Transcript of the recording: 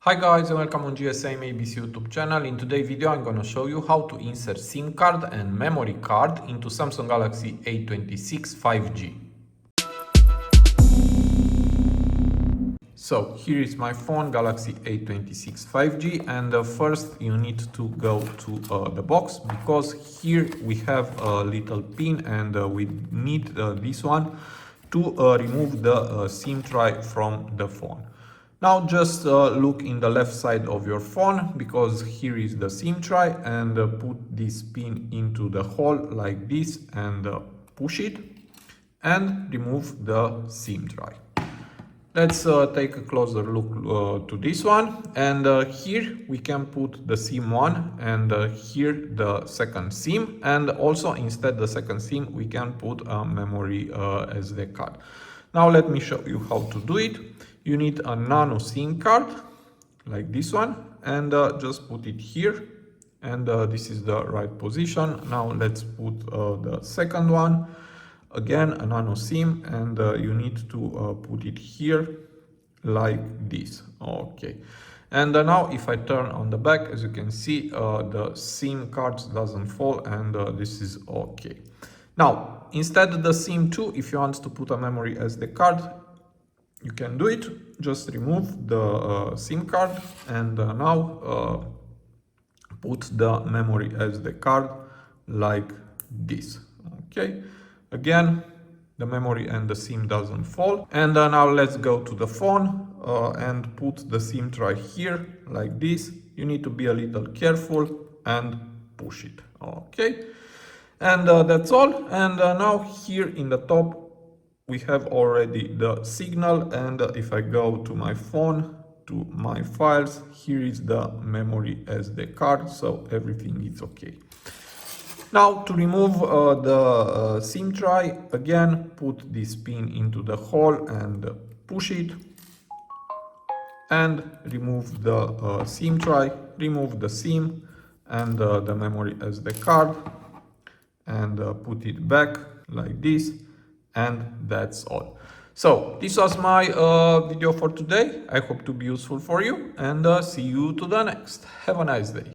Hi guys and welcome on GSM-ABC YouTube channel. In today's video I'm going to show you how to insert SIM card and memory card into Samsung Galaxy A26 5G. So here is my phone, Galaxy A26 5G, and first you need to go to the box, because here we have a little pin and we need this one to remove the SIM tray from the phone. Now just look in the left side of your phone, because here is the SIM tray, and put this pin into the hole like this and push it and remove the SIM tray. Let's take a closer look to this one, and here we can put the SIM one and here the second SIM, and also instead the second SIM we can put a memory SD card. Now let me show you how to do it. You need a Nano SIM card like this one, and just put it here, and this is the right position. Now let's put the second one, again a Nano SIM, and you need to put it here like this. Okay, and now if I turn on the back, as you can see, the SIM cards doesn't fall, and this is okay. Now instead the SIM 2, if you want to put a memory SD card, you can do it. Just remove the SIM card and now put the memory SD card like this. Okay, again the memory and the SIM doesn't fall. And now let's go to the phone and put the SIM tray here like this. You need to be a little careful and push it. Okay, and that's all. And now here in the top we have already the signal, and if I go to my phone, to my files, here is the memory SD card, so everything is okay. Now to remove the SIM tray, again put this pin into the hole and push it, and remove the SIM tray, remove the SIM and the memory SD card, and put it back like this. And that's all. So this was my video for today. I hope to be useful for you, and see you to the next. Have a nice day.